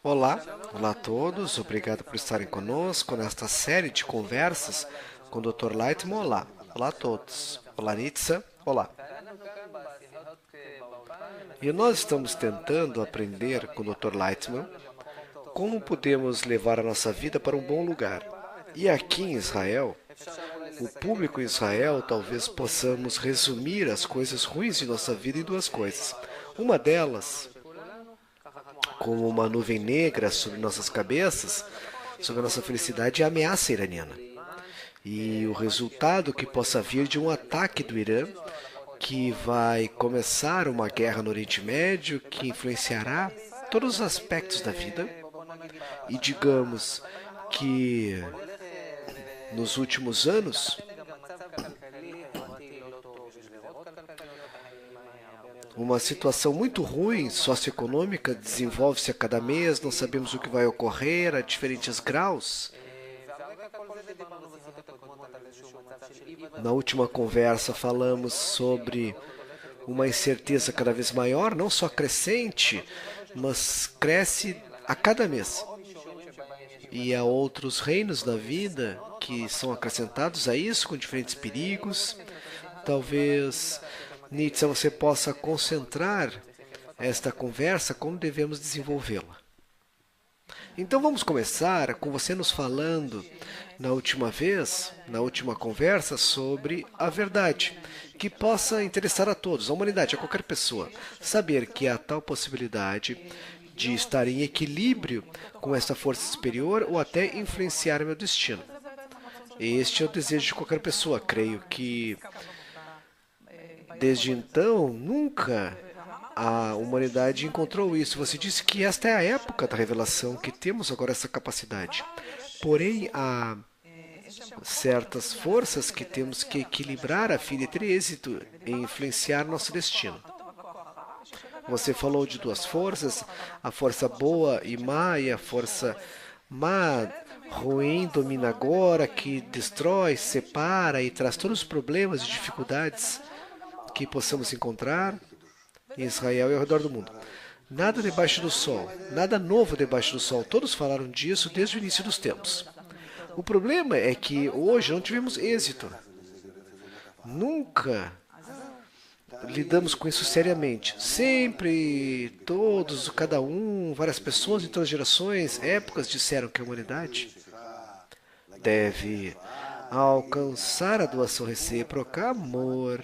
Olá, olá a todos, obrigado por estarem conosco nesta série de conversas com o Dr. Lightman. Olá, olá a todos. Olá, Nitsa. Olá. E nós estamos tentando aprender com o Dr. Lightman como podemos levar a nossa vida para um bom lugar. E aqui em Israel, o público em Israel, talvez possamos resumir as coisas ruins de nossa vida em duas coisas. Uma delas, como uma nuvem negra sobre nossas cabeças, sobre a nossa felicidade, é a ameaça iraniana. E o resultado que possa vir de um ataque do Irã, que vai começar uma guerra no Oriente Médio, que influenciará todos os aspectos da vida. E digamos que nos últimos anos, uma situação muito ruim socioeconômica desenvolve-se a cada mês, não sabemos o que vai ocorrer a diferentes graus. Na última conversa falamos sobre uma incerteza cada vez maior, não só crescente, mas cresce a cada mês. E há outros reinos da vida que são acrescentados a isso, com diferentes perigos. Talvez, Nietzsche, você possa concentrar esta conversa, como devemos desenvolvê-la. Então vamos começar com você nos falando na última vez, na última conversa, sobre a verdade, que possa interessar a todos, a humanidade, a qualquer pessoa, saber que há tal possibilidade de estar em equilíbrio com essa força superior ou até influenciar meu destino. Este é o desejo de qualquer pessoa. Creio que desde então nunca a humanidade encontrou isso. Você disse que esta é a época da revelação, que temos agora essa capacidade. Porém, há certas forças que temos que equilibrar a fim de ter êxito em influenciar nosso destino. Você falou de duas forças, a força boa e má, e a força má, ruim, domina agora, que destrói, separa e traz todos os problemas e dificuldades que possamos encontrar em Israel e ao redor do mundo. Nada debaixo do sol, nada novo debaixo do sol. Todos falaram disso desde o início dos tempos. O problema é que hoje não tivemos êxito. Nunca lidamos com isso seriamente. Sempre, todos, cada um, várias pessoas em todas as gerações, épocas disseram que a humanidade deve alcançar a doação recíproca, amor.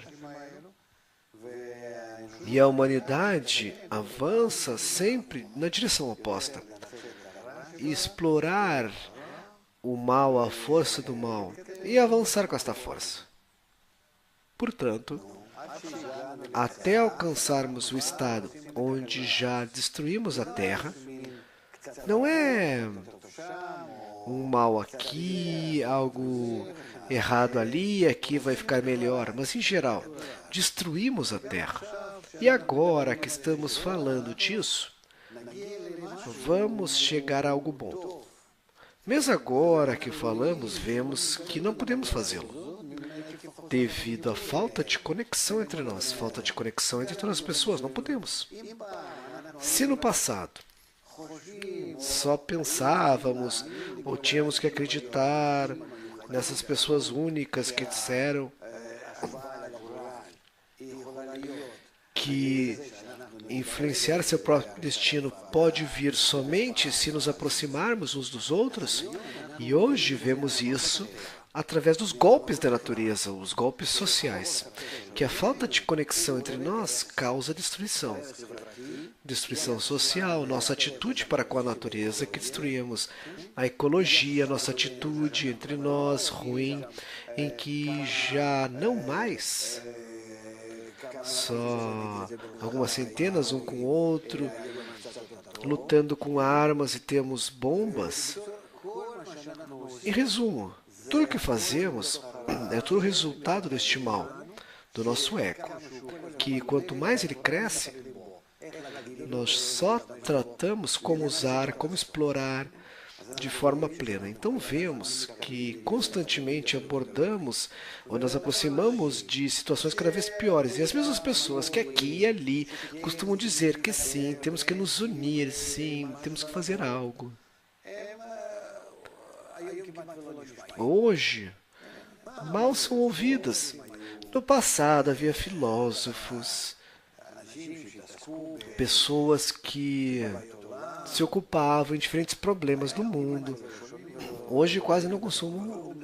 E a humanidade avança sempre na direção oposta. Explorar o mal, a força do mal, e avançar com esta força. Portanto, até alcançarmos o estado onde já destruímos a Terra, não é um mal aqui, algo errado ali, aqui vai ficar melhor, mas em geral, destruímos a Terra. E agora que estamos falando disso, vamos chegar a algo bom. Mesmo agora que falamos, vemos que não podemos fazê-lo, devido à falta de conexão entre nós, falta de conexão entre todas as pessoas. Não podemos. Se no passado só pensávamos ou tínhamos que acreditar nessas pessoas únicas que disseram que influenciar seu próprio destino pode vir somente se nos aproximarmos uns dos outros, e hoje vemos isso através dos golpes da natureza, os golpes sociais, que a falta de conexão entre nós causa destruição. Destruição social, nossa atitude para com a natureza, que destruímos a ecologia, nossa atitude entre nós ruim, em que já não mais só algumas centenas um com o outro, lutando com armas e temos bombas. Em resumo, tudo o que fazemos é tudo resultado deste mal, do nosso ego, que quanto mais ele cresce, nós só tratamos como usar, como explorar, de forma plena. Então vemos que constantemente abordamos ou nos aproximamos de situações cada vez piores. E as mesmas pessoas que aqui e ali costumam dizer que sim, temos que nos unir, sim, temos que fazer algo. Hoje, mal são ouvidas. No passado havia filósofos, pessoas que se ocupavam em diferentes problemas do mundo. Hoje quase não costumam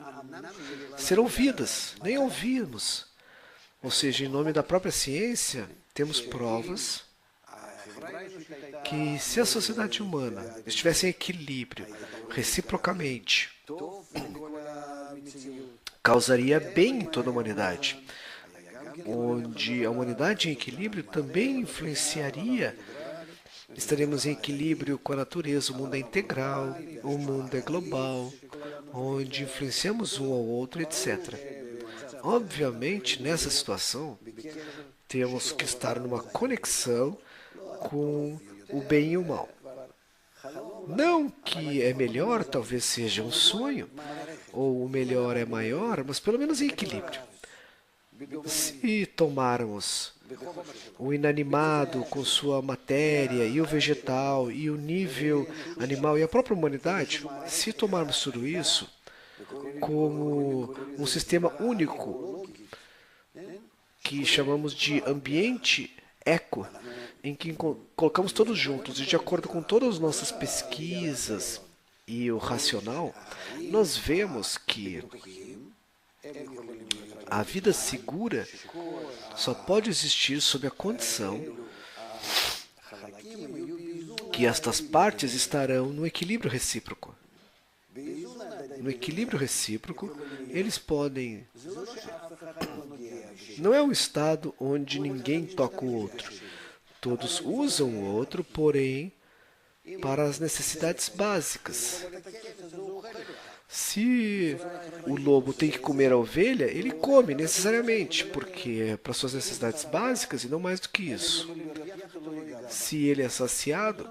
ser ouvidas, nem ouvimos. Ou seja, em nome da própria ciência, temos provas que se a sociedade humana estivesse em equilíbrio reciprocamente, causaria bem em toda a humanidade, onde a humanidade em equilíbrio também influenciaria. Estaremos em equilíbrio com a natureza, o mundo é integral, o mundo é global, onde influenciamos um ao outro, etc. Obviamente, nessa situação, temos que estar numa conexão com o bem e o mal. Não que é melhor, talvez seja um sonho, ou o melhor é maior, mas pelo menos em equilíbrio. Se tomarmos o inanimado com sua matéria e o vegetal e o nível animal e a própria humanidade, se tomarmos tudo isso como um sistema único que chamamos de ambiente eco, em que colocamos todos juntos e de acordo com todas as nossas pesquisas e o racional, nós vemos que a vida segura só pode existir sob a condição que estas partes estarão no equilíbrio recíproco. No equilíbrio recíproco, eles podem. Não é um estado onde ninguém toca o outro. Todos usam o outro, porém, para as necessidades básicas. Se o lobo tem que comer a ovelha, ele come necessariamente, porque é para suas necessidades básicas e não mais do que isso. Se ele é saciado,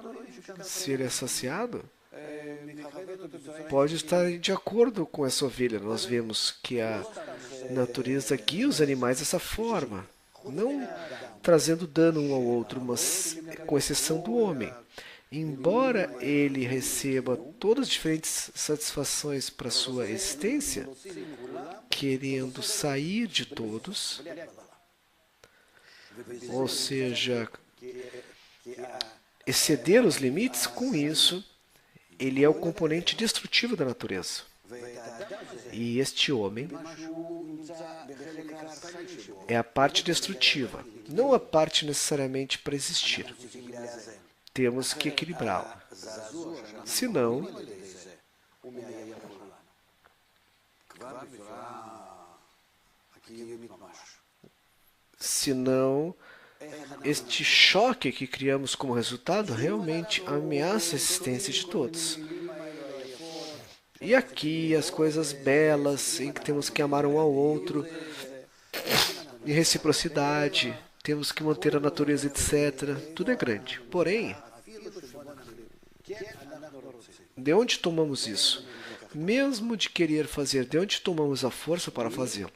pode estar de acordo com essa ovelha. Nós vemos que a natureza guia os animais dessa forma, não trazendo dano um ao outro, mas com exceção do homem. Embora ele receba todas as diferentes satisfações para sua existência, querendo sair de todos, ou seja, exceder os limites, com isso, ele é o componente destrutivo da natureza. E este homem é a parte destrutiva, não a parte necessariamente para existir. Temos que equilibrá-la. Senão, este choque que criamos como resultado realmente ameaça a existência de todos. E aqui as coisas belas, em que temos que amar um ao outro, em reciprocidade, temos que manter a natureza, etc. Tudo é grande. Porém, de onde tomamos isso? Mesmo de querer fazer, de onde tomamos a força para fazê-lo?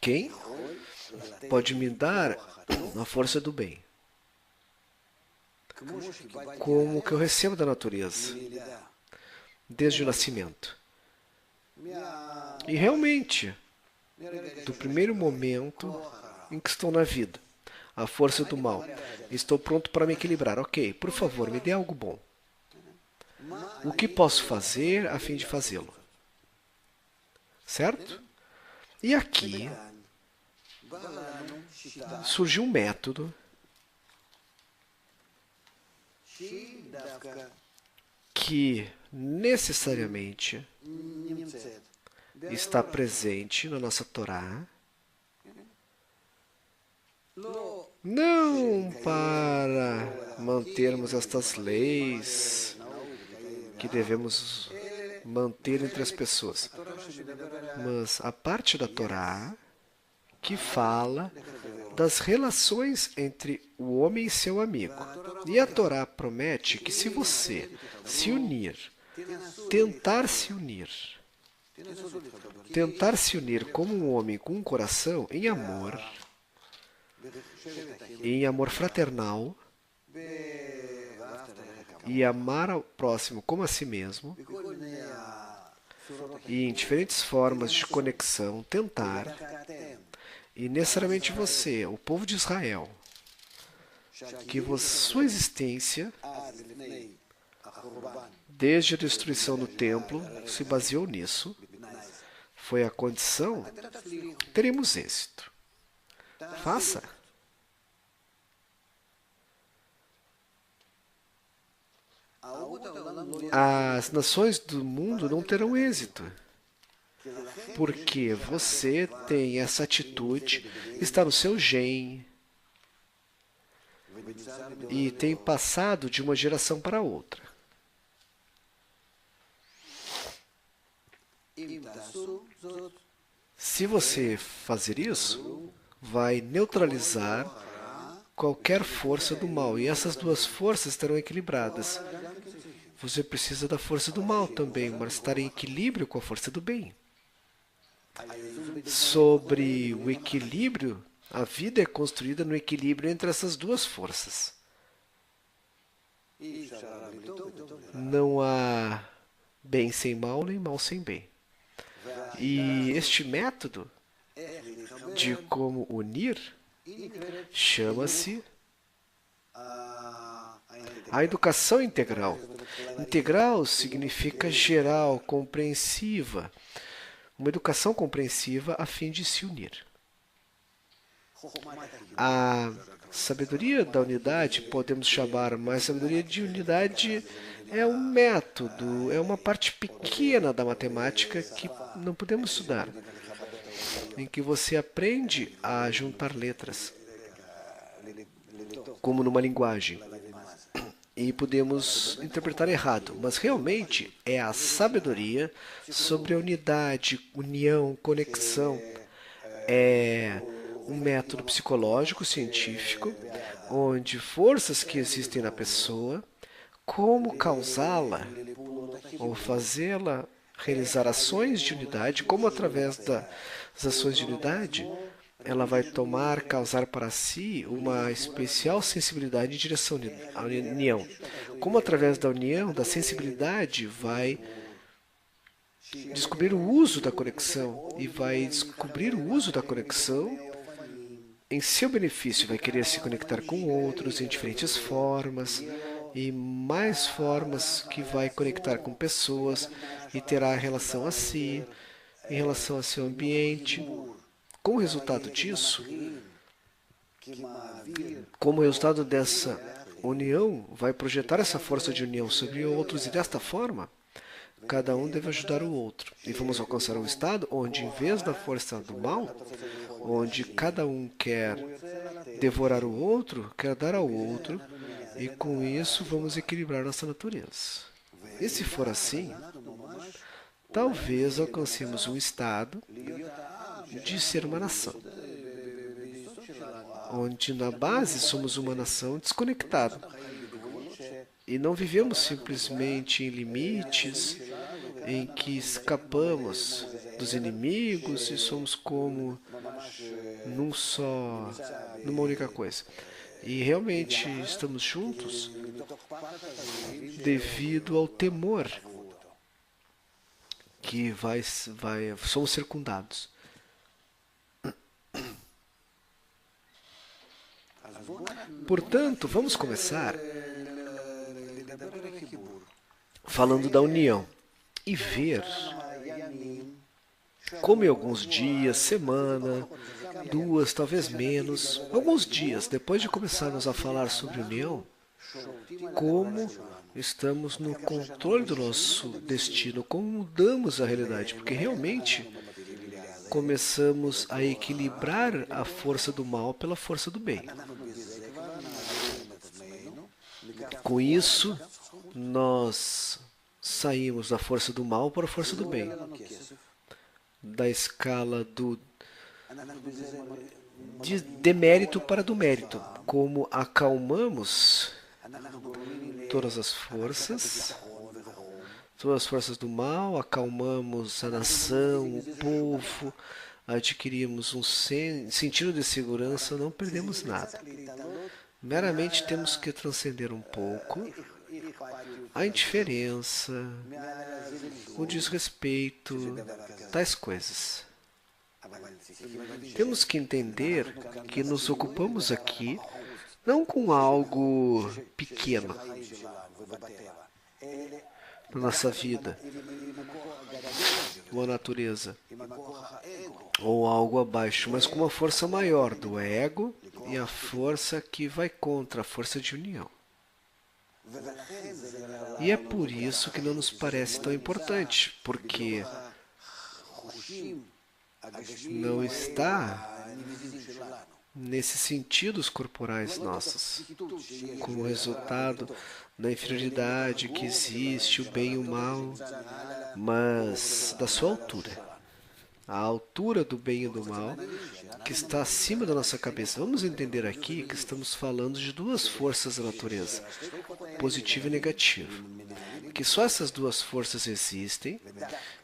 Quem pode me dar a força do bem? Como que eu recebo da natureza, desde o nascimento. E realmente, do primeiro momento em que estou na vida, a força do mal, estou pronto para me equilibrar. Ok, por favor, me dê algo bom. O que posso fazer a fim de fazê-lo? Certo? E aqui surgiu um método que necessariamente está presente na nossa Torá, não para mantermos estas leis que devemos manter entre as pessoas, mas a parte da Torá que fala das relações entre o homem e seu amigo. E a Torá promete que se você se unir tentar se unir. Tentar se unir como um homem com um coração em amor fraternal, e amar ao próximo como a si mesmo, e em diferentes formas de conexão, tentar, e necessariamente você, o povo de Israel, que sua existência, desde a destruição do templo, se baseou nisso, foi a condição, teremos êxito. Faça. As nações do mundo não terão êxito, porque você tem essa atitude, está no seu gene, e tem passado de uma geração para outra. Se você fazer isso, vai neutralizar qualquer força do mal, e essas duas forças estarão equilibradas. Você precisa da força do mal também, mas estar em equilíbrio com a força do bem. Sobre o equilíbrio, a vida é construída no equilíbrio entre essas duas forças. Não há bem sem mal, nem mal sem bem. E este método de como unir chama-se a educação integral. Integral significa geral, compreensiva. Uma educação compreensiva a fim de se unir. A sabedoria da unidade podemos chamar, mas sabedoria de unidade é um método, é uma parte pequena da matemática que não podemos estudar, em que você aprende a juntar letras, como numa linguagem. E podemos interpretar errado, mas realmente é a sabedoria sobre a unidade, união, conexão. É um método psicológico, científico, onde forças que existem na pessoa, como causá-la ou fazê-la realizar ações de unidade, como através das ações de unidade, ela vai causar para si uma especial sensibilidade em direção à união. Como através da união, da sensibilidade, vai descobrir o uso da conexão, e vai descobrir o uso da conexão em seu benefício, vai querer se conectar com outros em diferentes formas, e mais formas que vai conectar com pessoas, e terá relação a si, em relação ao seu ambiente. Como resultado disso, como resultado dessa união, vai projetar essa força de união sobre outros, e desta forma, cada um deve ajudar o outro. E vamos alcançar um estado onde, em vez da força do mal, onde cada um quer devorar o outro, quer dar ao outro, e com isso vamos equilibrar nossa natureza. E se for assim, talvez alcancemos um estado de ser uma nação, onde na base somos uma nação desconectada e não vivemos simplesmente em limites em que escapamos dos inimigos e somos como numa única coisa. E realmente estamos juntos devido ao temor que somos circundados. Portanto, vamos começar falando da união e ver como em alguns dias, semana, 2, talvez menos, alguns dias depois de começarmos a falar sobre união, como estamos no controle do nosso destino, como mudamos a realidade, porque realmente começamos a equilibrar a força do mal pela força do bem. Com isso, nós saímos da força do mal para a força do bem, da escala do de demérito para do mérito, como acalmamos todas as forças Duas forças do mal, acalmamos a nação, o povo, adquirimos um sentido de segurança, não perdemos nada. Meramente temos que transcender um pouco a indiferença, o desrespeito, tais coisas. Temos que entender que nos ocupamos aqui não com algo pequeno na nossa vida, ou a natureza, ou algo abaixo, mas com uma força maior do ego e a força que vai contra a força de união. E é por isso que não nos parece tão importante, porque não está nesses sentidos corporais nossos, como resultado da inferioridade que existe, o bem e o mal, mas da sua altura. A altura do bem e do mal, que está acima da nossa cabeça. Vamos entender aqui que estamos falando de duas forças da natureza, positiva e negativa, que só essas duas forças existem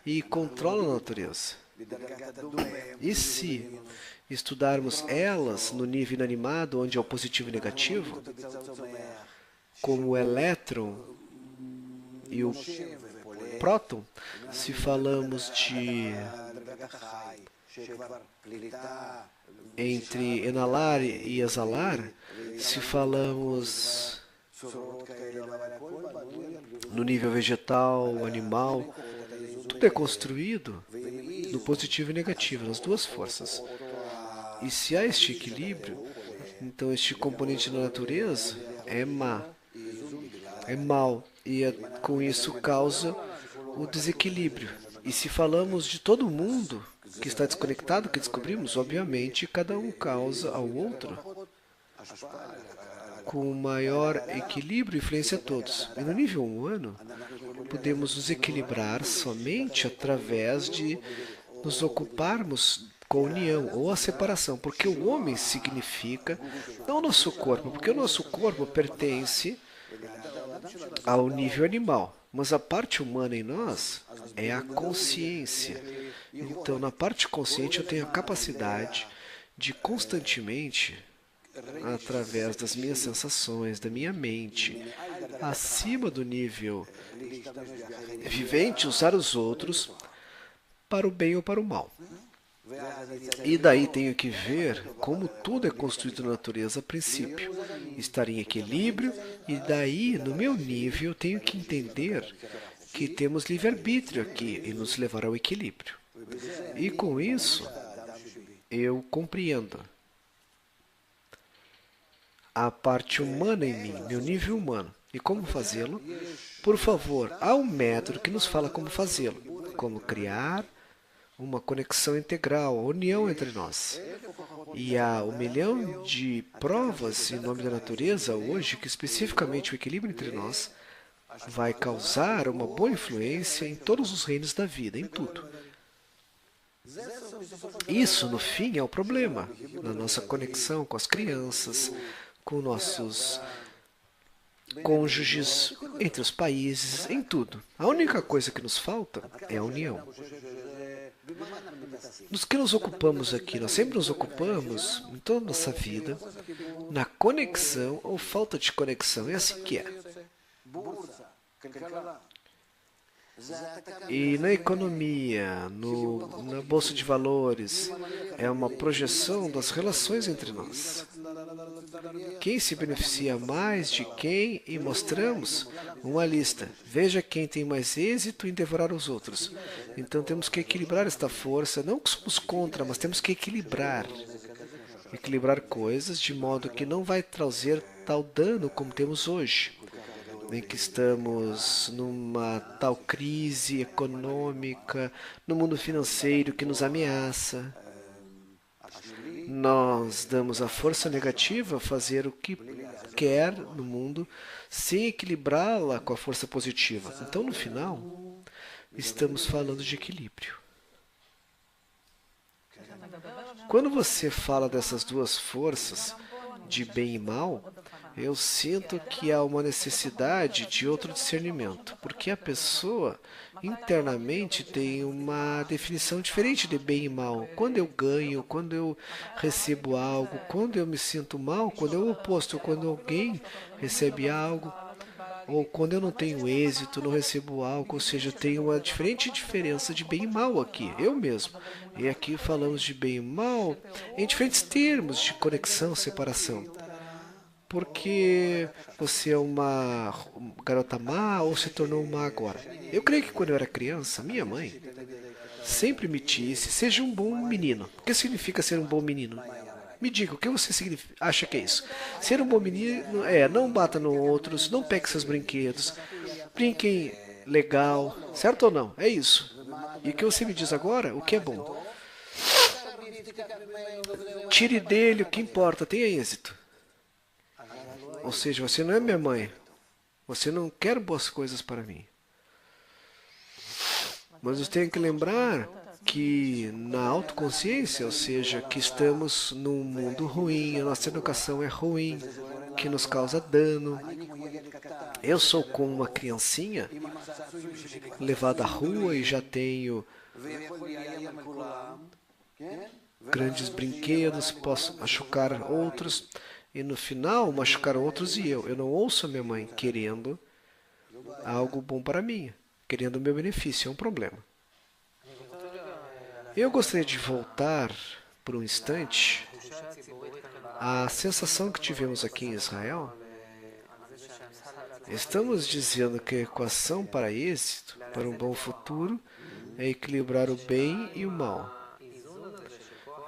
e controlam a natureza. E se estudarmos elas no nível inanimado, onde é o positivo e negativo, como o elétron e o próton, se falamos de entre inalar e exalar, se falamos no nível vegetal, animal, tudo é construído no positivo e negativo, nas duas forças. E se há este equilíbrio, então este componente da natureza é má, é mal, e com isso causa o desequilíbrio. E se falamos de todo mundo que está desconectado, que descobrimos, obviamente, cada um causa ao outro com maior equilíbrio e influência a todos. E no nível humano, podemos nos equilibrar somente através de nos ocuparmos com a união ou a separação, porque o homem significa não o nosso corpo, porque o nosso corpo pertence ao nível animal, mas a parte humana em nós é a consciência. Então, na parte consciente, eu tenho a capacidade de constantemente, através das minhas sensações, da minha mente, acima do nível vivente, usar os outros para o bem ou para o mal. E daí tenho que ver como tudo é construído na natureza a princípio. Estar em equilíbrio, e daí, no meu nível, tenho que entender que temos livre-arbítrio aqui e nos levar ao equilíbrio. E com isso, eu compreendo a parte humana em mim, meu nível humano. E como fazê-lo? Por favor, há um método que nos fala como fazê-lo. Como criar uma conexão integral, a união entre nós. E há 1 milhão de provas em nome da natureza hoje que especificamente o equilíbrio entre nós vai causar uma boa influência em todos os reinos da vida, em tudo. Isso, no fim, é o problema, na nossa conexão com as crianças, com nossos cônjuges, entre os países, em tudo. A única coisa que nos falta é a união. Nos que nos ocupamos aqui, nós sempre nos ocupamos, em toda a nossa vida, na conexão ou falta de conexão. É assim que é. E na economia, na bolsa de valores, é uma projeção das relações entre nós. Quem se beneficia mais de quem, e mostramos uma lista. Veja quem tem mais êxito em devorar os outros. Então temos que equilibrar esta força, não que somos contra, mas temos que equilibrar. Equilibrar coisas de modo que não vai trazer tal dano como temos hoje, em que estamos numa tal crise econômica, no mundo financeiro que nos ameaça. Nós damos à força negativa a fazer o que quer no mundo, sem equilibrá-la com a força positiva. Então, no final, estamos falando de equilíbrio. Quando você fala dessas duas forças, de bem e mal, eu sinto que há uma necessidade de outro discernimento, porque a pessoa internamente tem uma definição diferente de bem e mal. Quando eu ganho, quando eu recebo algo, quando eu me sinto mal, quando é o oposto, quando alguém recebe algo, ou quando eu não tenho êxito, não recebo algo, ou seja, tem uma diferente diferença de bem e mal aqui, eu mesmo. E aqui falamos de bem e mal em diferentes termos de conexão, separação. Porque você é uma garota má ou se tornou má agora? Eu creio que quando eu era criança, minha mãe sempre me disse: seja um bom menino. O que significa ser um bom menino? Me diga, o que você acha que é isso? Ser um bom menino é não bata nos outros, não pegue seus brinquedos, brinquem legal, certo ou não? É isso. E o que você me diz agora, o que é bom? Tire dele o que importa, tenha êxito. Ou seja, você não é minha mãe. Você não quer boas coisas para mim. Mas você tem que lembrar que na autoconsciência, ou seja, que estamos num mundo ruim, a nossa educação é ruim, que nos causa dano. Eu sou como uma criancinha levada à rua e já tenho grandes brinquedos, posso machucar outros e no final machucar outros e eu. Eu não ouço a minha mãe querendo algo bom para mim, querendo o meu benefício, é um problema. Eu gostaria de voltar por um instante à sensação que tivemos aqui em Israel. Estamos dizendo que a equação para êxito, para um bom futuro, é equilibrar o bem e o mal.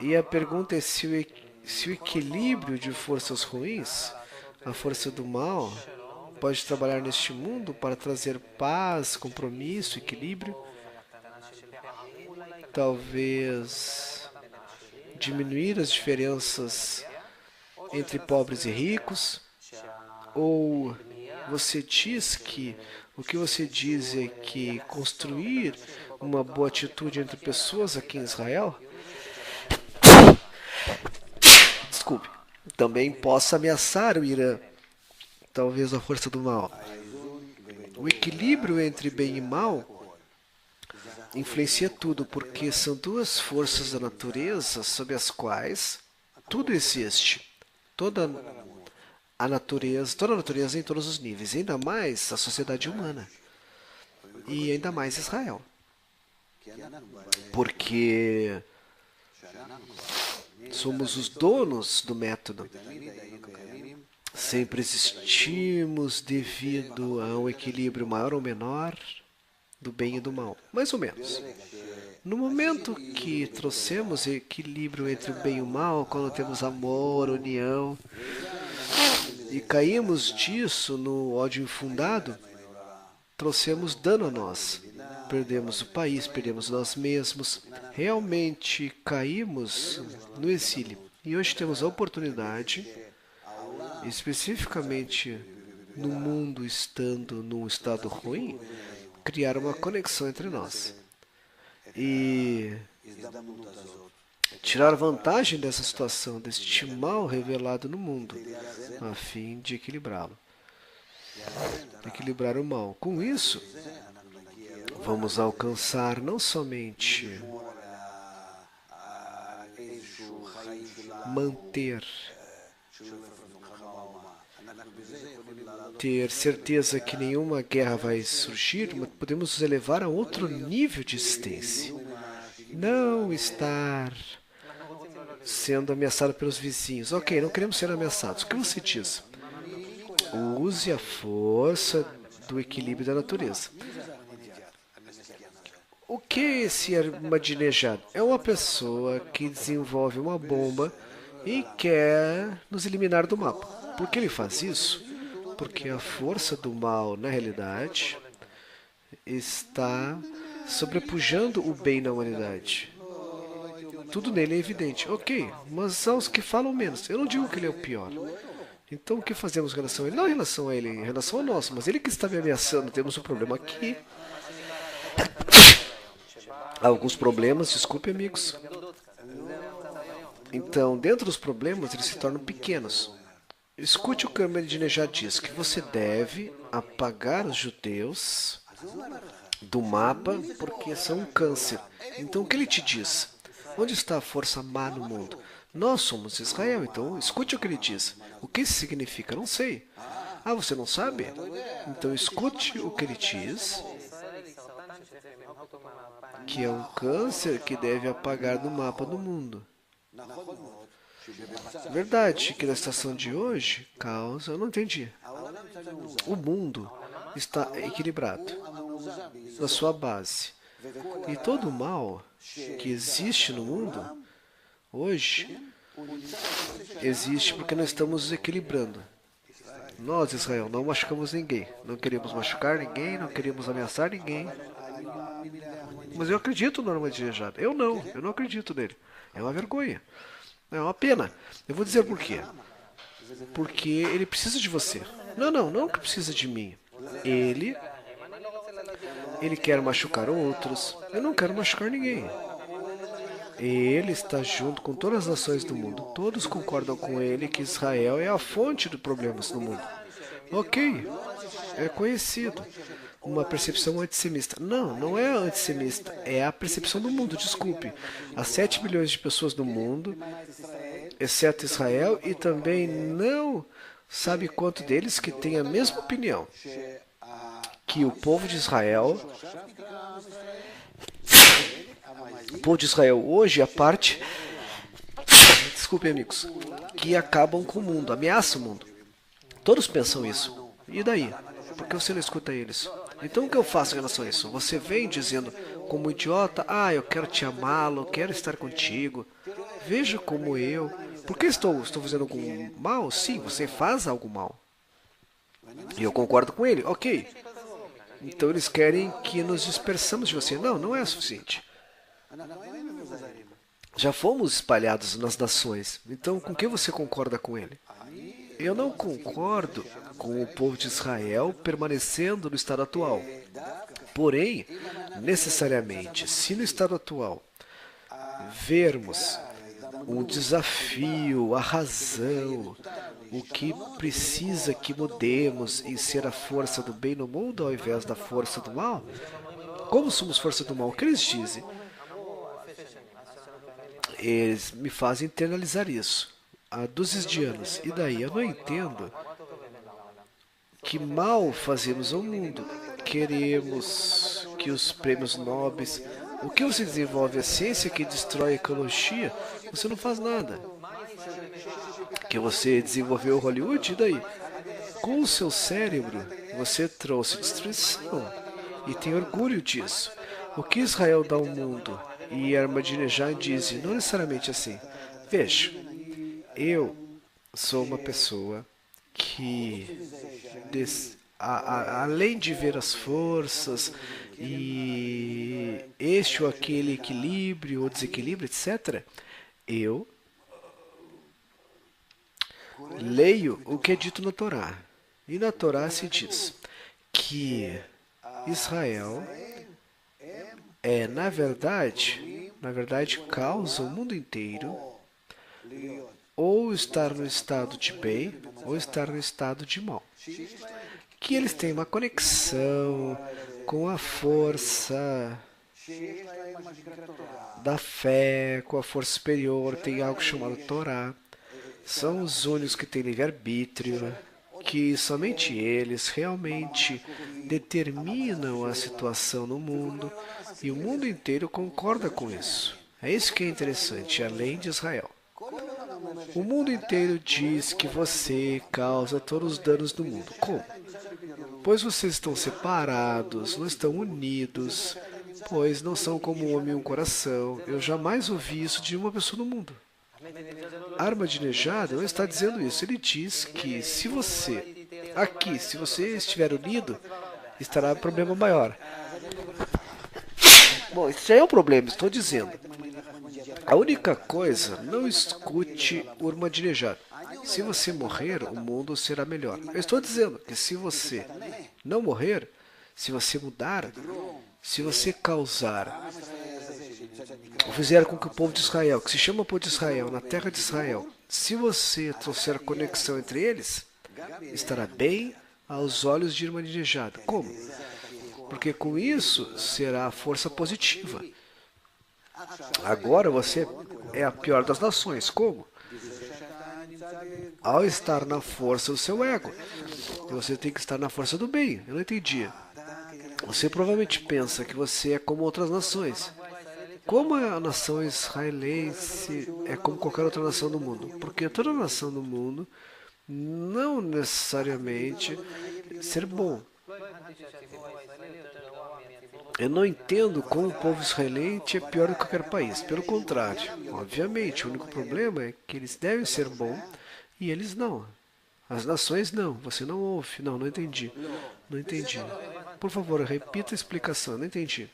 E a pergunta é se o equilíbrio de forças ruins, a força do mal, pode trabalhar neste mundo para trazer paz, compromisso, equilíbrio. Talvez diminuir as diferenças entre pobres e ricos. Ou você diz que o que você diz é que construir uma boa atitude entre pessoas aqui em Israel, desculpe, também possa ameaçar o Irã, talvez a força do mal. O equilíbrio entre bem e mal influencia tudo, porque são duas forças da natureza sob as quais tudo existe. Toda a natureza em todos os níveis, ainda mais a sociedade humana e ainda mais Israel. Porque somos os donos do método. Sempre existimos devido a um equilíbrio maior ou menor do bem e do mal, mais ou menos. No momento que trouxemos equilíbrio entre o bem e o mal, quando temos amor, união, e caímos disso no ódio infundado, trouxemos dano a nós. Perdemos o país, perdemos nós mesmos, realmente caímos no exílio. E hoje temos a oportunidade, especificamente no mundo estando num estado ruim, criar uma conexão entre nós. E tirar vantagem dessa situação, deste mal revelado no mundo, a fim de equilibrá-lo. Equilibrar o mal. Com isso, vamos alcançar não somente manter, ter certeza que nenhuma guerra vai surgir, mas podemos nos elevar a outro nível de existência. Não estar sendo ameaçado pelos vizinhos. Ok, não queremos ser ameaçados. O que você diz? Use a força do equilíbrio da natureza. O que é esse Ahmadinejad? É uma pessoa que desenvolve uma bomba e quer nos eliminar do mapa. Por que ele faz isso? Porque a força do mal, na realidade, está sobrepujando o bem na humanidade. Tudo nele é evidente. Ok, mas há os que falam menos. Eu não digo que ele é o pior. Então o que fazemos em relação a ele? Não em relação a ele, em relação a nós, mas ele que está me ameaçando. Temos um problema aqui. Há alguns problemas, desculpe amigos. Então, dentro dos problemas, eles se tornam pequenos. Escute o que Ahmadinejad diz, que você deve apagar os judeus do mapa porque são um câncer. Então o que ele te diz? Onde está a força má no mundo? Nós somos Israel, então escute o que ele diz. O que isso significa? Não sei. Ah, você não sabe? Então escute o que ele diz, que é um câncer que deve apagar do mapa do mundo. Verdade que na estação de hoje causa... Eu não entendi. O mundo está equilibrado na sua base. E todo o mal que existe no mundo hoje existe porque nós estamos equilibrando. Nós, Israel, não machucamos ninguém. Não queremos machucar ninguém, não queremos ameaçar ninguém. Mas eu acredito no Ahmadinejad. Eu não acredito nele. É uma vergonha. É uma pena. Eu vou dizer por quê. Porque ele precisa de você. Não que precisa de mim. Ele quer machucar outros. Eu não quero machucar ninguém. Ele está junto com todas as nações do mundo. Todos concordam com ele que Israel é a fonte dos problemas no mundo. Ok, é conhecido. Uma percepção antissemita. Não é antissemita. É a percepção do mundo, desculpe. Há 7 bilhões de pessoas no mundo, exceto Israel, e também não sabe quanto deles que têm a mesma opinião. Que o povo de Israel... O povo de Israel hoje é a parte... Desculpe, amigos. Que acabam com o mundo, ameaçam o mundo. Todos pensam isso. E daí? Por que você não escuta eles? Então o que eu faço em relação a isso? Você vem dizendo, como idiota, eu quero te amá-lo, quero estar contigo. Veja como eu... Por que estou fazendo algo mal? Sim, você faz algo mal. E eu concordo com ele. Ok. Então eles querem que nos dispersamos de você. Não é suficiente. Já fomos espalhados nas nações. Então com que você concorda com ele? Eu não concordo com o povo de Israel permanecendo no estado atual. Porém, necessariamente, se no estado atual vermos um desafio, a razão, o que precisa que mudemos em ser a força do bem no mundo ao invés da força do mal, como somos força do mal, o que eles dizem? Eles me fazem internalizar isso há dúzias de anos. E daí eu não entendo que mal fazemos ao mundo. Queremos que os prêmios nobres... O que você desenvolve a ciência que destrói a ecologia, você não faz nada. Que você desenvolveu Hollywood, e daí? Com o seu cérebro, você trouxe destruição. E tem orgulho disso. O que Israel dá ao mundo? E Ahmadinejad diz, não necessariamente assim. Veja, eu sou uma pessoa que, além de ver as forças e este ou aquele equilíbrio ou desequilíbrio, etc., eu leio o que é dito na Torá. E na Torá se diz que Israel na verdade, causa o mundo inteiro ou estar no estado de bem ou estar no estado de mal. Que eles têm uma conexão com a força da fé, com a força superior, tem algo chamado Torá. São os únicos que têm livre-arbítrio, que somente eles realmente determinam a situação no mundo, e o mundo inteiro concorda com isso. É isso que é interessante, além de Israel. O mundo inteiro diz que você causa todos os danos do mundo. Como? Pois vocês estão separados, não estão unidos, pois não são como um homem e um coração. Eu jamais ouvi isso de uma pessoa no mundo. Ahmadinejad não está dizendo isso. Ele diz que se você estiver unido, estará um problema maior. Bom, isso já é um problema, estou dizendo. A única coisa, não escute o Ahmadinejad. Se você morrer, o mundo será melhor. Eu estou dizendo que se você não morrer, se você mudar, se você fizer com que o povo de Israel, que se chama povo de Israel, na terra de Israel, Se você trouxer conexão entre eles, estará bem aos olhos de Irmanijada. Como? Porque com isso será a força positiva. Agora você é a pior das nações. Como? Ao estar na força do seu ego. Você tem que estar na força do bem. Eu não entendi. Você provavelmente pensa que você é como outras nações. Como a nação israelense é como qualquer outra nação do mundo? Porque toda nação do mundo não necessariamente ser bom. Eu não entendo como o povo israelense é pior do que qualquer país. Pelo contrário, obviamente, o único problema é que eles devem ser bons e eles não. As nações não. Você não ouve. Não, não entendi. Não entendi. Por favor, repita a explicação. Não entendi.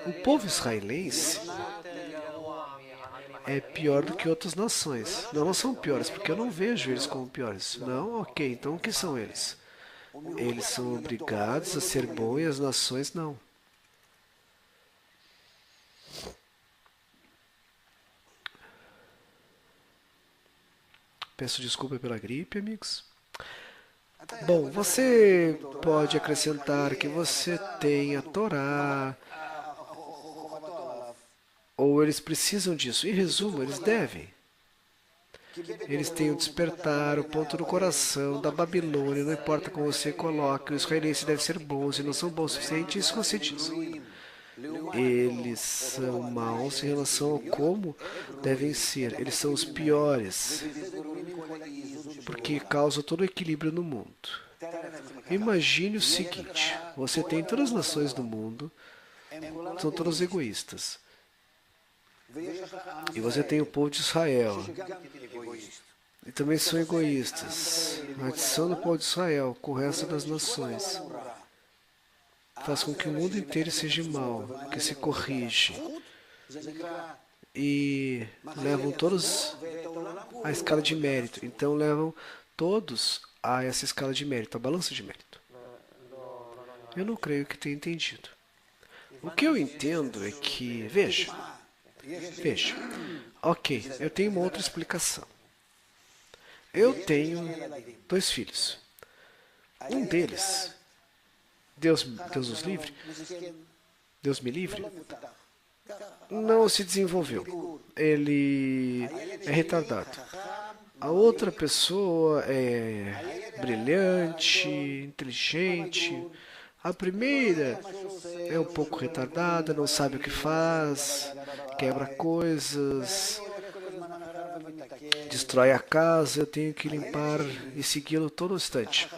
O povo israelense é pior do que outras nações. Não, não são piores, porque eu não vejo eles como piores. Não? Ok, então o que são eles? Eles são obrigados a ser bons e as nações não. Peço desculpa pela gripe, amigos. Bom, você pode acrescentar que você tem a Torá, ou eles precisam disso. Em resumo, eles devem. Eles têm o despertar, o ponto do coração da Babilônia, não importa como você coloca, os israelenses devem ser bons e não são bons o suficiente, isso você diz. Eles são maus em relação a como devem ser. Eles são os piores, porque causam todo o equilíbrio no mundo. Imagine o seguinte, você tem todas as nações do mundo, são todas egoístas. E você tem o povo de Israel. E também são egoístas. A adição do povo de Israel com o resto das nações faz com que o mundo inteiro seja mal, que se corrige. E levam todos à escala de mérito. Então levam todos a essa escala de mérito, a balança de mérito. Eu não creio que tenha entendido. O que eu entendo é que, veja, ok, eu tenho uma outra explicação. Eu tenho 2 filhos. Um deles, Deus nos livre, Deus me livre, não se desenvolveu. Ele é retardado. A outra pessoa é brilhante, inteligente. A primeira é um pouco retardada, não sabe o que faz, quebra coisas, destrói a casa, eu tenho que limpar e segui-lo todo instante.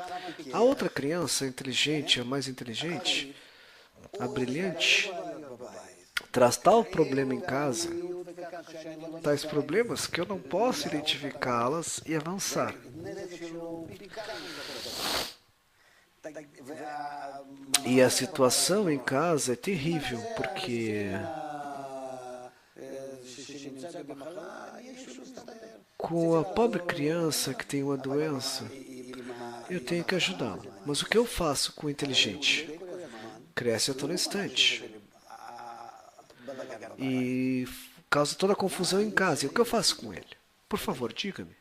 A outra criança, inteligente, a mais inteligente, a brilhante, traz tal problema em casa, tais problemas que eu não posso identificá-las e avançar. E a situação em casa é terrível, porque com a pobre criança que tem uma doença, eu tenho que ajudá-la. Mas o que eu faço com o inteligente? Cresce a todo instante. E causa toda a confusão em casa. E o que eu faço com ele? Por favor, diga-me.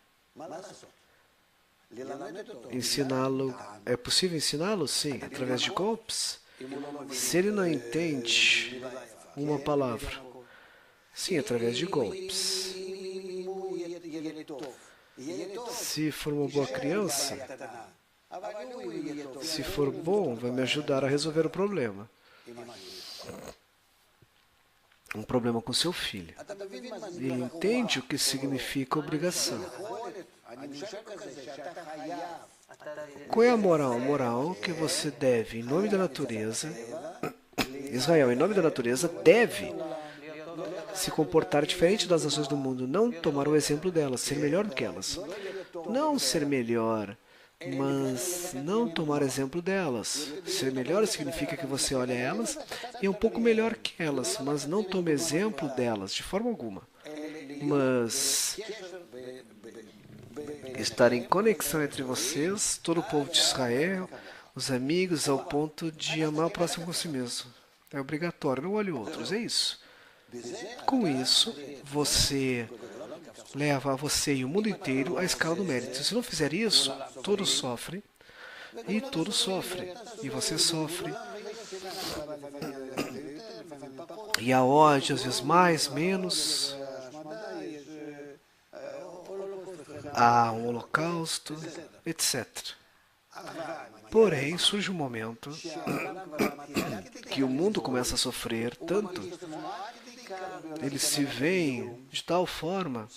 Ensiná-lo. É possível ensiná-lo? Sim. Através de golpes? Se ele não entende uma palavra, sim, através de golpes. Se for uma boa criança, se for bom, vai me ajudar a resolver o problema. Um problema com seu filho. Ele entende o que significa obrigação. Qual é a moral? A moral que você deve, em nome da natureza, Israel, em nome da natureza, deve se comportar diferente das nações do mundo, não tomar o exemplo delas, ser melhor do que elas. Não ser melhor, mas não tomar exemplo delas. Ser melhor significa que você olha elas e é um pouco melhor que elas, mas não tome exemplo delas, de forma alguma. Mas estar em conexão entre vocês, todo o povo de Israel, os amigos, ao ponto de amar o próximo como si mesmo. É obrigatório, não olhe outros, é isso. Com isso, você leva a você e o mundo inteiro à escala do mérito. Se não fizer isso, todos sofrem, e todos sofrem, e você sofre. E a ódio, às vezes mais, menos. Há um holocausto, etc. Porém, surge um momento que o mundo começa a sofrer tanto, eles se veem de tal forma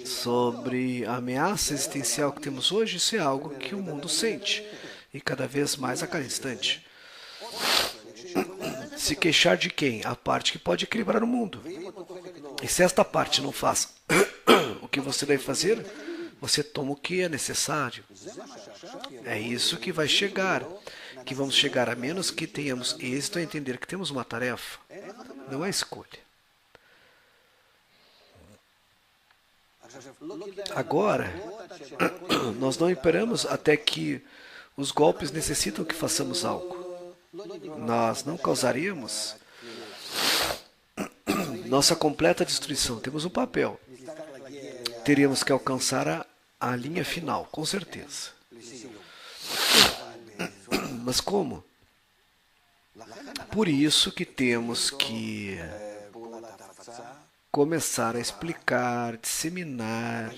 sobre a ameaça existencial que temos hoje. Isso é algo que o mundo sente, e cada vez mais a cada instante. Se queixar de quem? A parte que pode equilibrar o mundo. E se esta parte não faz o que você deve fazer, você toma o que é necessário. É isso que vai chegar. Que vamos chegar a menos que tenhamos êxito a entender que temos uma tarefa. Não é escolha. Agora, nós não esperamos até que os golpes necessitam que façamos algo. Nós não causaríamos nossa completa destruição. Temos um papel. Teríamos que alcançar a linha final, com certeza. Mas como? Por isso que temos que começar a explicar, disseminar,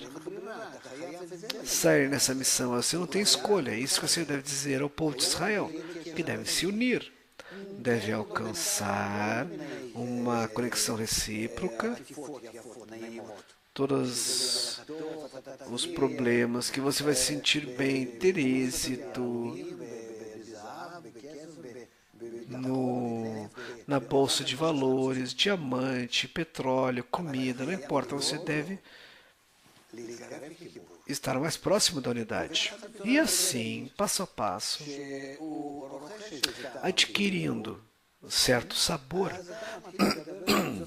sair nessa missão. Você não tem escolha. É isso que você deve dizer ao povo de Israel, que devem se unir, deve alcançar uma conexão recíproca. Todos os problemas que você vai se sentir bem, ter êxito na bolsa de valores, diamante, petróleo, comida, não importa, você deve estar mais próximo da unidade. E assim, passo a passo, adquirindo certo sabor.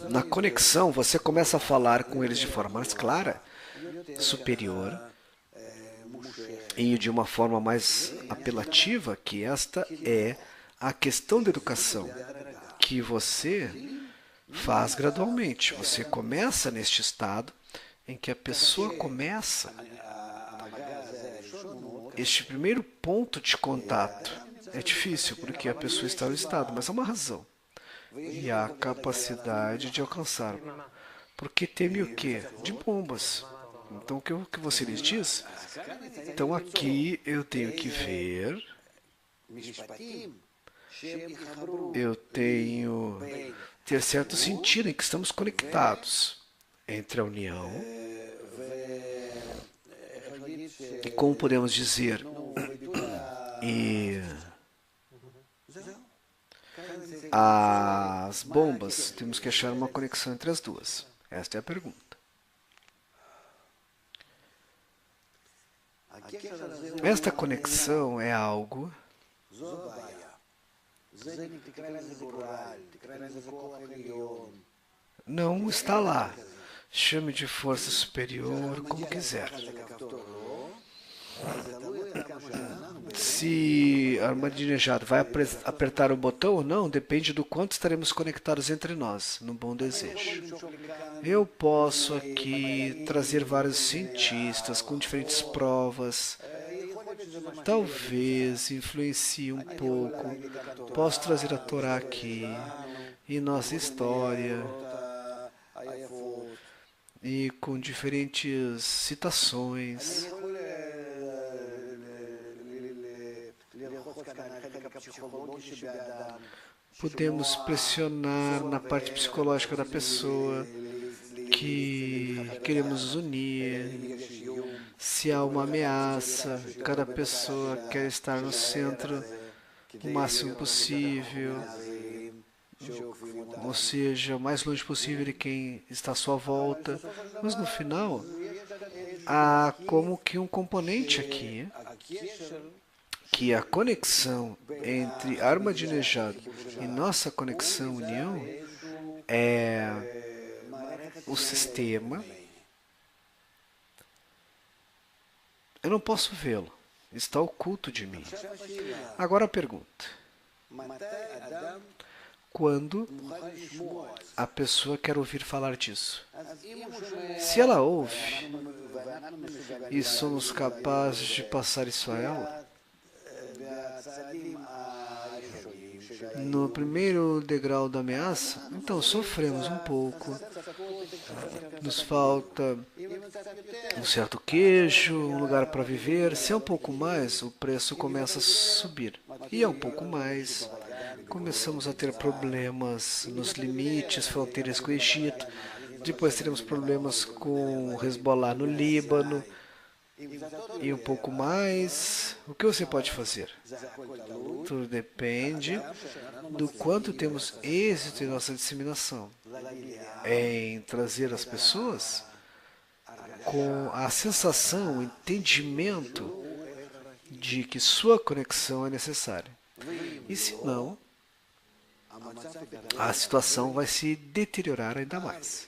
Na conexão, você começa a falar com eles de forma mais clara, superior, e de uma forma mais apelativa, que esta é a questão da educação, que você faz gradualmente. Você começa neste estado em que a pessoa começa este primeiro ponto de contato. É difícil, porque a pessoa está no estado, mas há uma razão. E há capacidade de alcançar. Porque teme o quê? De bombas. Então, o que você lhes diz? Então, aqui eu tenho que ver, eu tenho ter certo sentido em que estamos conectados entre a união e, como podemos dizer, e as bombas. Temos que achar uma conexão entre as duas. Esta é a pergunta. Esta conexão é algo não está lá. Chame de força superior, como quiser. Se Ahmadinejad vai apertar o botão ou não, depende do quanto estaremos conectados entre nós, no bom desejo. Eu posso aqui trazer vários cientistas com diferentes provas. Talvez influencie um pouco. Posso trazer a Torá aqui, e nossa história, e com diferentes citações. Podemos pressionar na parte psicológica da pessoa que queremos nos unir. Se há uma ameaça, cada pessoa quer estar no centro o máximo possível, ou seja, o mais longe possível de quem está à sua volta. Mas no final, há como que um componente aqui, que a conexão entre Ahmadinejad e nossa conexão, união, é o sistema. Eu não posso vê-lo. Está oculto de mim. Agora a pergunta. Quando a pessoa quer ouvir falar disso? Se ela ouve e somos capazes de passar isso a ela, no primeiro degrau da ameaça, então sofremos um pouco, nos falta um certo queijo, um lugar para viver. Se é um pouco mais, o preço começa a subir. E é um pouco mais, começamos a ter problemas nos limites fronteiras com o Egito. Depois teremos problemas com o Hezbollah no Líbano. E um pouco mais. O que você pode fazer? Tudo depende do quanto temos êxito em nossa disseminação. Em trazer as pessoas com a sensação, o entendimento de que sua conexão é necessária. E se não, a situação vai se deteriorar ainda mais.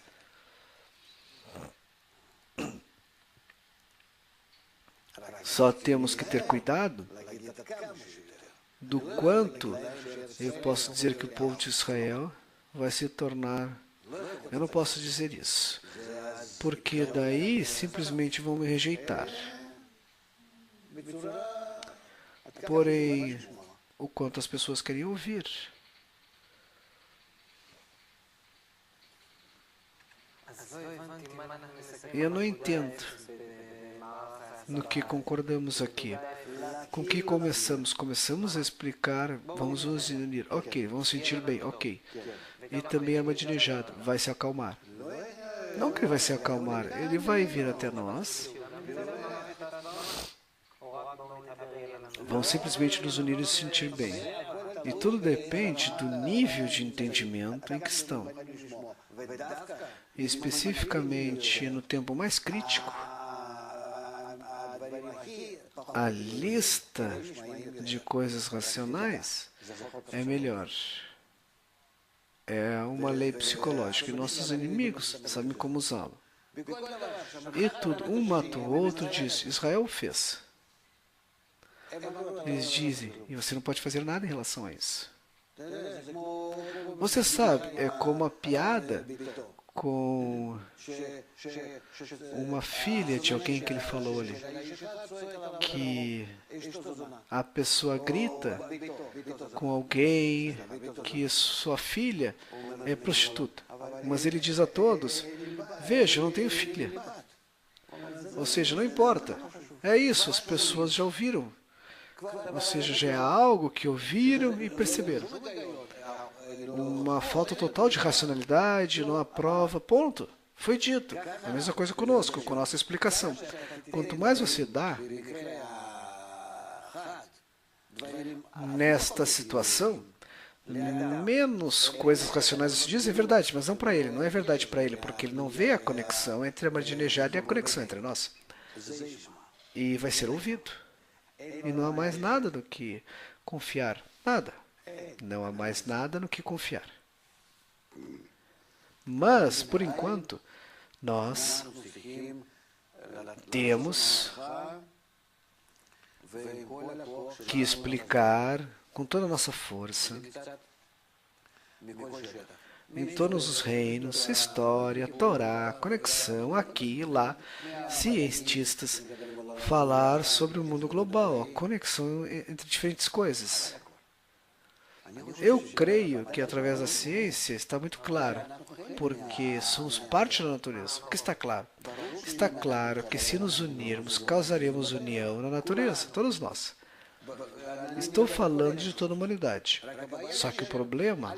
Só temos que ter cuidado do quanto eu posso dizer que o povo de Israel vai se tornar. Eu não posso dizer isso, porque daí simplesmente vão me rejeitar. Porém, o quanto as pessoas querem ouvir. Eu não entendo no que concordamos aqui. Com que começamos? Começamos a explicar, vamos nos unir. Ok, vamos sentir bem, ok. E também Ahmadinejad vai se acalmar. Não que ele vai se acalmar, ele vai vir até nós. Vamos simplesmente nos unir e se sentir bem. E tudo depende do nível de entendimento em que estão. E especificamente no tempo mais crítico, a lista de coisas racionais é melhor. É uma lei psicológica e nossos inimigos sabem como usá-la. E tudo, um mata o outro, diz, Israel fez. Eles dizem, e você não pode fazer nada em relação a isso. Você sabe, é como a piada com uma filha de alguém que ele falou ali, que a pessoa grita com alguém que sua filha é prostituta, mas ele diz a todos, veja, eu não tenho filha. Ou seja, não importa. É isso, as pessoas já ouviram. Ou seja, já é algo que ouviram e perceberam. Uma falta total de racionalidade, não há prova, ponto. Foi dito. A mesma coisa conosco, com nossa explicação. Quanto mais você dá nesta situação, menos coisas racionais se diz, é verdade, mas não para ele, não é verdade para ele, porque ele não vê a conexão entre a Ahmadinejad e a conexão entre nós. E vai ser ouvido. E não há mais nada do que confiar. Nada. Não há mais nada no que confiar. Mas, por enquanto, nós temos que explicar com toda a nossa força, em todos os reinos, história, Torá, conexão, aqui e lá, cientistas, falar sobre o mundo global, a conexão entre diferentes coisas. Eu creio que através da ciência está muito claro, porque somos parte da natureza. O que está claro? Está claro que se nos unirmos, causaremos união na natureza, todos nós. Estou falando de toda a humanidade. Só que o problema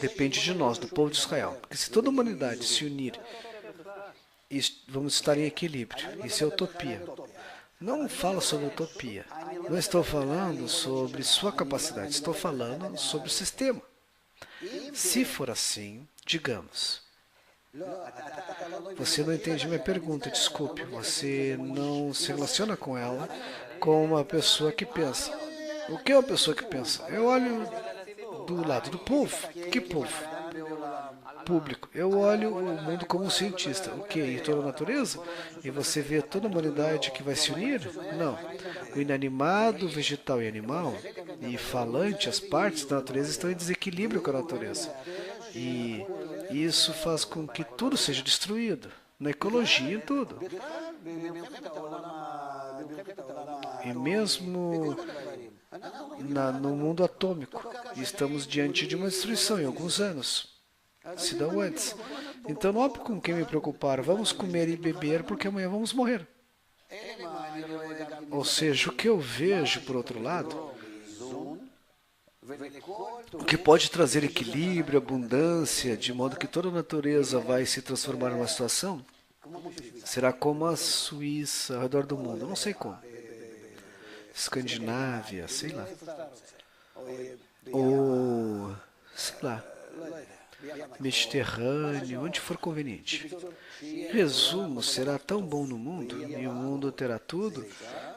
depende de nós, do povo de Israel. Porque se toda a humanidade se unir, vamos estar em equilíbrio. Isso é utopia. Não falo sobre utopia. Não estou falando sobre sua capacidade. Estou falando sobre o sistema. Se for assim, digamos. Você não entende minha pergunta, desculpe. Você não se relaciona com ela como uma pessoa que pensa. O que é uma pessoa que pensa? Eu olho do lado do povo. Que povo? Público. Eu olho o mundo como um cientista. O que? E toda a natureza? E você vê toda a humanidade que vai se unir? Não. O inanimado, vegetal e animal, e falante, as partes da natureza estão em desequilíbrio com a natureza. E Isso faz com que tudo seja destruído, na ecologia e tudo. E mesmo no mundo atômico, estamos diante de uma destruição em alguns anos, se não antes. Então não há com quem me preocupar, vamos comer e beber porque amanhã vamos morrer. Ou seja, o que eu vejo, por outro lado, o que pode trazer equilíbrio, abundância, de modo que toda a natureza vai se transformar numa situação, será como a Suíça ao redor do mundo, não sei como. Escandinávia, sei lá. Ou, sei lá, Mediterrâneo, onde for conveniente. Em resumo, será tão bom no mundo, e o mundo terá tudo,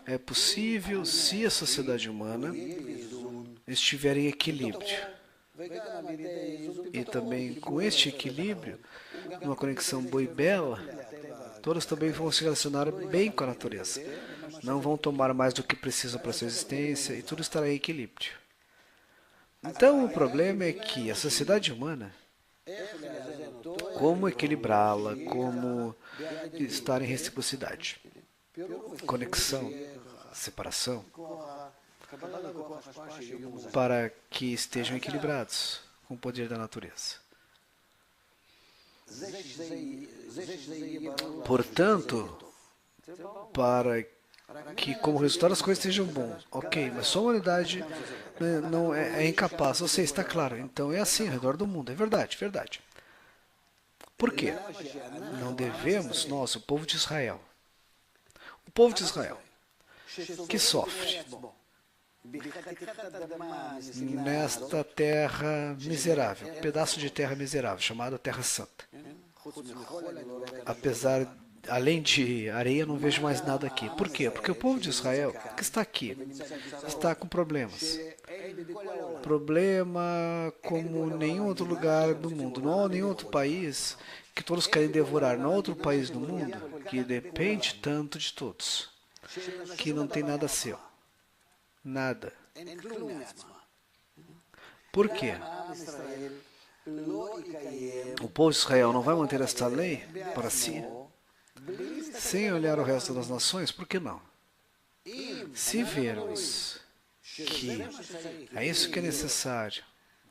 é possível se a sociedade humana estiver em equilíbrio. E também com este equilíbrio, numa conexão boa e bela, todos também vão se relacionar bem com a natureza. Não vão tomar mais do que precisam para sua existência e tudo estará em equilíbrio. Então o problema é que a sociedade humana, como equilibrá-la, como estar em reciprocidade, conexão, separação, para que estejam equilibrados com o poder da natureza. Portanto, para que como resultado as coisas sejam bons. Ok, mas só a humanidade não é incapaz. Ou seja, está claro. Então é assim ao redor do mundo. É verdade, verdade. Por quê? Não devemos, nós, o povo de Israel, que sofre nesta terra miserável, pedaço de terra miserável, chamada Terra Santa. Além de areia, não vejo mais nada aqui. Por quê? Porque o povo de Israel, que está aqui, está com problemas. Problema como nenhum outro lugar do mundo. Não há nenhum outro país que todos querem devorar. Não há outro país no mundo que depende tanto de todos, que não tem nada seu. Nada. Por quê? O povo de Israel não vai manter esta lei para si, sem olhar o resto das nações? Por que não? Se vermos que é isso que é necessário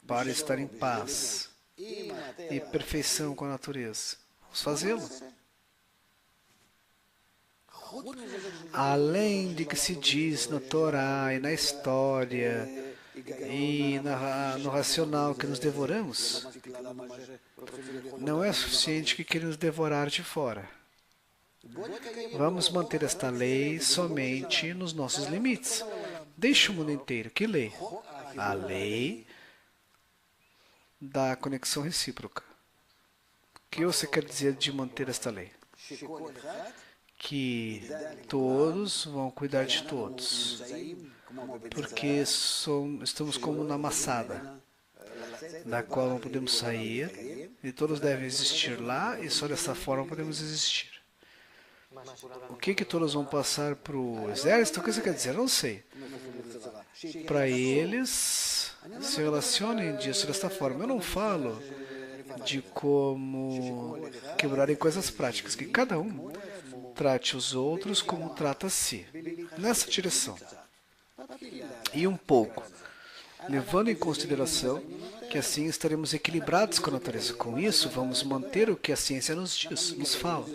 para estar em paz e perfeição com a natureza, vamos fazê-lo. Além de que se diz na Torá e na história e no racional que nos devoramos, não é suficiente que queremos devorar de fora. Vamos manter esta lei somente nos nossos limites. Deixe o mundo inteiro. Que lei? A lei da conexão recíproca. O que você quer dizer de manter esta lei? Que todos vão cuidar de todos, porque estamos como na maçada, da qual não podemos sair, e todos devem existir lá, e só dessa forma podemos existir. O que todos vão passar para o exército? O que você quer dizer? Eu não sei. Para eles se relacionem disso desta forma. Eu não falo de como quebrarem coisas práticas, que cada um trate os outros como trata a si, nessa direção. E um pouco, levando em consideração que assim estaremos equilibrados com a natureza. Com isso, vamos manter o que a ciência nos diz, nos fala.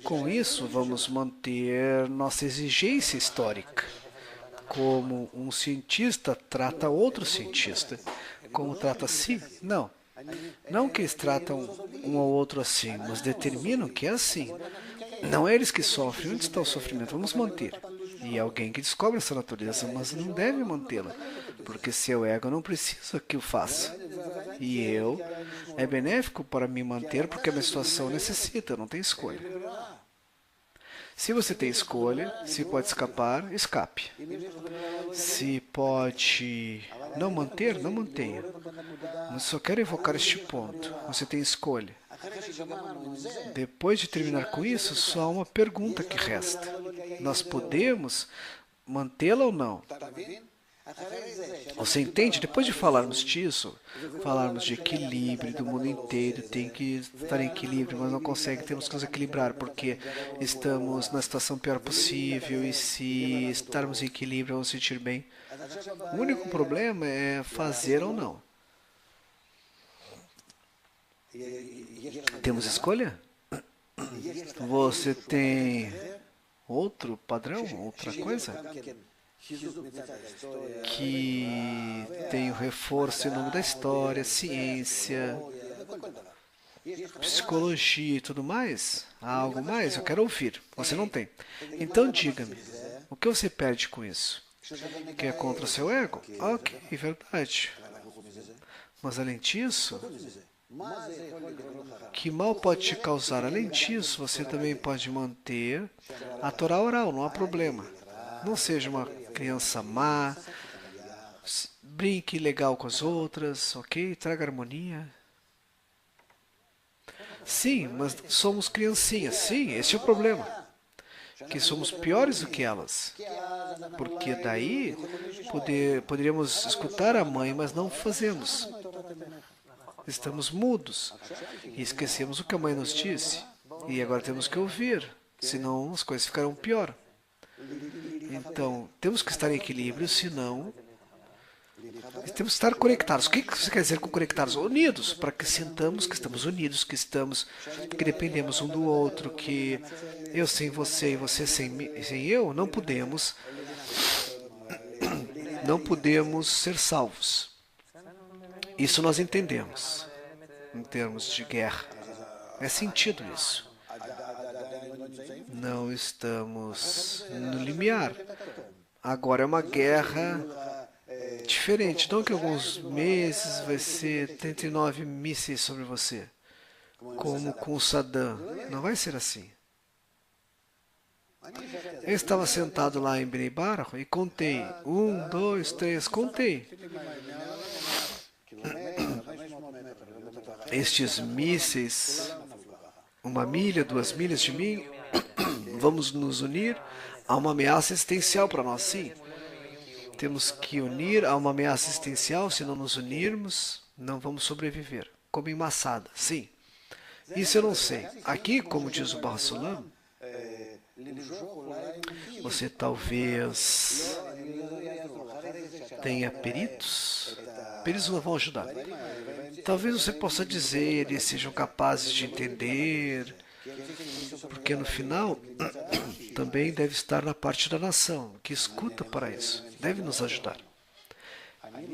Com isso, vamos manter nossa exigência histórica. Como um cientista trata outro cientista, como trata a si? Não. Não que eles tratam um ao outro assim, mas determinam que é assim. Não é eles que sofrem. Onde está o sofrimento? Vamos manter. E é alguém que descobre essa natureza, mas não deve mantê-la, porque seu ego não precisa que o faça. E é benéfico para me manter, porque a minha situação necessita, eu não tenho escolha. Se você tem escolha, se pode escapar, escape. Se pode não manter, não mantenha. Mas só quero evocar este ponto. Você tem escolha. Depois de terminar com isso, só há uma pergunta que resta. Nós podemos mantê-la ou não? Você entende? Depois de falarmos disso, falarmos de equilíbrio do mundo inteiro, tem que estar em equilíbrio, mas não consegue, temos que nos equilibrar, porque estamos na situação pior possível, e se estarmos em equilíbrio, vamos sentir bem. O único problema é fazer ou não. Temos escolha? Você tem outro padrão, outra coisa? Que tem o reforço em nome da história, ciência, psicologia e tudo mais? Há algo mais? Eu quero ouvir. Você não tem. Então diga-me, o que você perde com isso? Que é contra o seu ego? Ok, verdade. Mas além disso, que mal pode te causar? Além disso, você também pode manter a Torá oral, não há problema. Não seja uma criança má, brinque legal com as outras, ok? Traga harmonia. Sim, mas somos criancinhas. Sim, esse é o problema. Que somos piores do que elas. Porque daí poderíamos escutar a mãe, mas não fazemos. Estamos mudos e esquecemos o que a mãe nos disse. E agora temos que ouvir, senão as coisas ficarão pior. Então, temos que estar em equilíbrio, senão temos que estar conectados. O que você quer dizer com conectados? Unidos, para que sintamos que estamos unidos, que dependemos um do outro, que eu sem você e você sem eu, não podemos ser salvos. Isso nós entendemos, em termos de guerra. É sentido isso. Não estamos no limiar. Agora é uma guerra diferente. Não que alguns meses vai ser 39 mísseis sobre você, como com o Saddam. Não vai ser assim. Eu estava sentado lá em Bnei Barak e contei. 1, 2, 3, contei. Estes mísseis, 1 milha, 2 milhas de mim, vamos nos unir a uma ameaça existencial para nós, sim. Temos que unir a uma ameaça existencial, se não nos unirmos, não vamos sobreviver. Como em Massada, sim. Isso eu não sei. Aqui, como diz o Baruch Sulam, você talvez tenha peritos. Peritos não vão ajudar. Talvez você possa dizer, eles sejam capazes de entender, porque no final também deve estar na parte da nação, que escuta para isso, deve nos ajudar.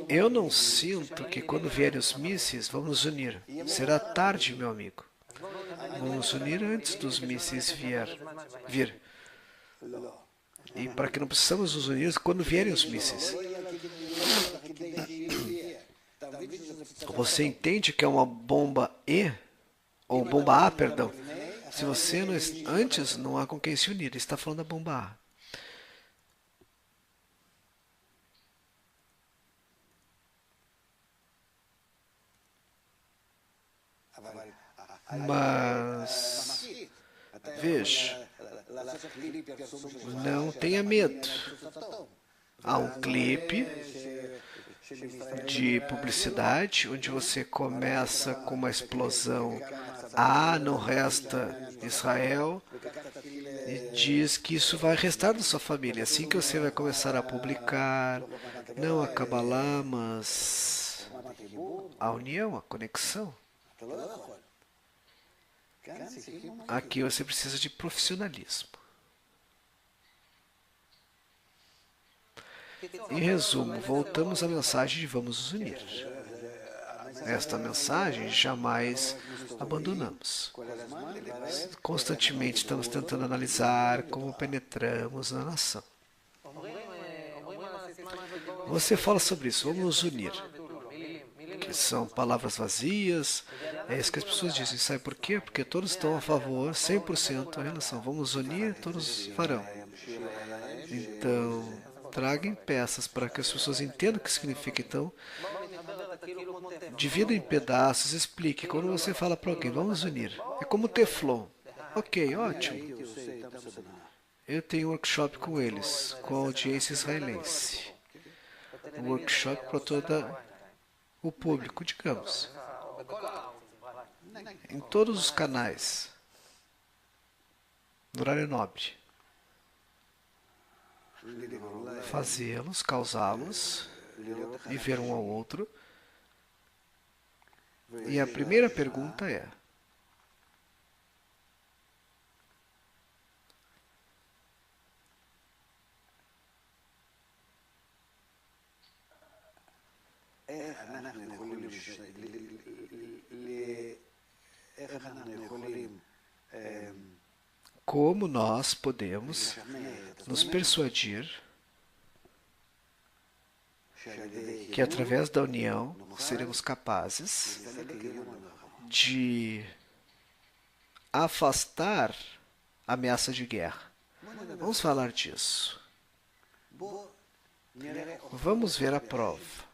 Eu não sinto que quando vierem os mísseis, vamos nos unir. Será tarde, meu amigo. Vamos nos unir antes dos mísseis vir. E para que não precisamos nos unir quando vierem os mísseis. Você entende que é uma bomba E? Ou bomba A, perdão. Se você não, antes não há com quem se unir. Ele está falando da bomba A. Mas, veja, não tenha medo. Há um clipe de publicidade onde você começa com uma explosão não resta Israel e diz que isso vai restar da sua família. Assim que você vai começar a publicar, não a Kabbalah, mas a união, a conexão. Aqui você precisa de profissionalismo. Em resumo, voltamos à mensagem de vamos nos unir. Esta mensagem jamais abandonamos. Constantemente estamos tentando analisar como penetramos na nação. Você fala sobre isso, vamos nos unir. Que são palavras vazias, é isso que as pessoas dizem. Sabe por quê? Porque todos estão a favor, 100% a relação. Vamos unir, todos farão. Então, traguem peças para que as pessoas entendam o que significa. Então, divida em pedaços, explique. Quando você fala para alguém, vamos unir. É como Teflon. Ok, ótimo. Eu tenho um workshop com eles, com a audiência israelense. um workshop para todo o público, digamos, em todos os canais, no horário nobre. Fazê-los, causá-los e ver um ao outro. E a primeira pergunta é: como nós podemos nos persuadir que através da união seremos capazes de afastar a ameaça de guerra? Vamos falar disso. Vamos ver a prova.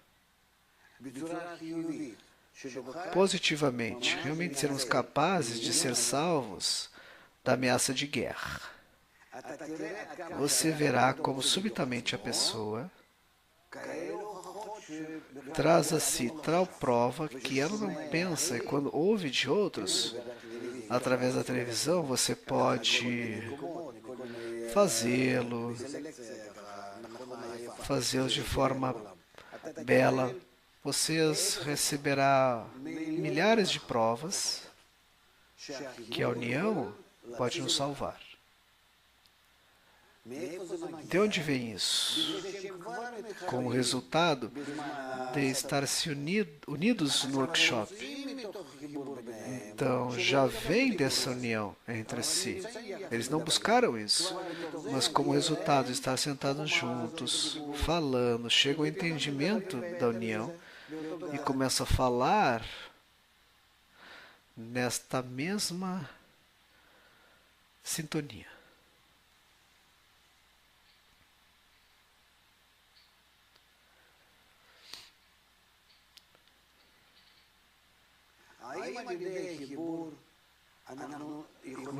Positivamente, realmente sermos capazes de ser salvos da ameaça de guerra. Você verá como subitamente a pessoa traz a si tal prova que ela não pensa, e quando ouve de outros, através da televisão, você pode fazê-lo de forma bela. Vocês receberá milhares de provas que a união pode nos salvar. De onde vem isso? Como resultado de estar unidos no workshop. Então, já vem dessa união entre si. Eles não buscaram isso, mas como resultado de estar sentados juntos, falando, chega ao entendimento da união e começa a falar nesta mesma sintonia.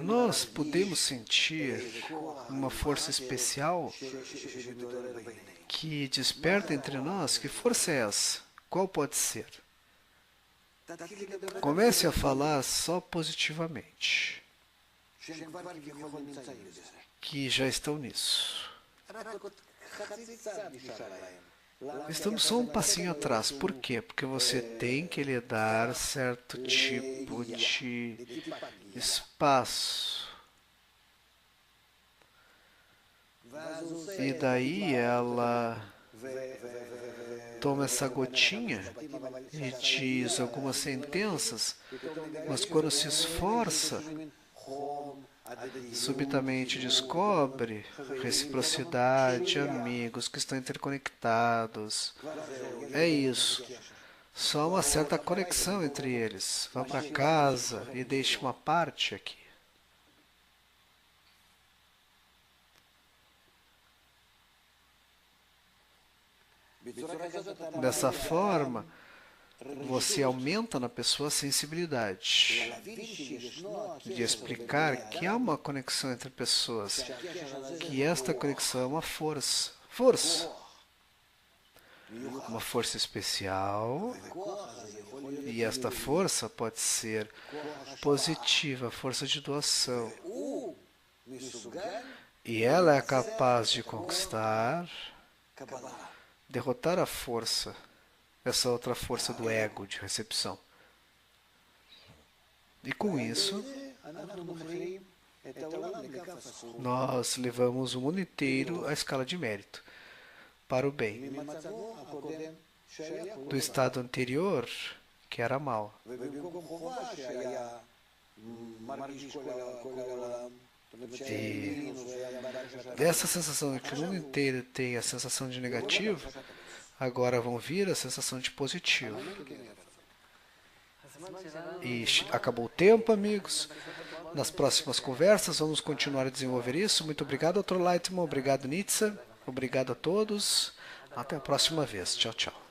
Nós podemos sentir uma força especial que desperta entre nós. Que força é essa? Qual pode ser? Comece a falar só positivamente, que já estão nisso. Estamos só um passinho atrás. Por quê? Porque você tem que lhe dar certo tipo de espaço. E daí ela toma essa gotinha e diz algumas sentenças, mas quando se esforça, subitamente descobre reciprocidade, amigos que estão interconectados. É isso. Só uma certa conexão entre eles. Vá para casa e deixe uma parte aqui. Dessa forma, você aumenta na pessoa a sensibilidade de explicar que há uma conexão entre pessoas, que esta conexão é uma força. Uma força especial, e esta força pode ser positiva, força de doação. E ela é capaz de conquistar, derrotar a força, essa outra força do ego de recepção. E com isso, nós levamos o mundo inteiro à escala de mérito, para o bem. Do estado anterior, que era mal. E dessa sensação de que o mundo inteiro tem a sensação de negativo, agora vão vir a sensação de positivo. E acabou o tempo, amigos. Nas próximas conversas vamos continuar a desenvolver isso. Muito obrigado, Dr. Lightman. Obrigado, Nitsa. Obrigado a todos. Até a próxima vez. Tchau, tchau.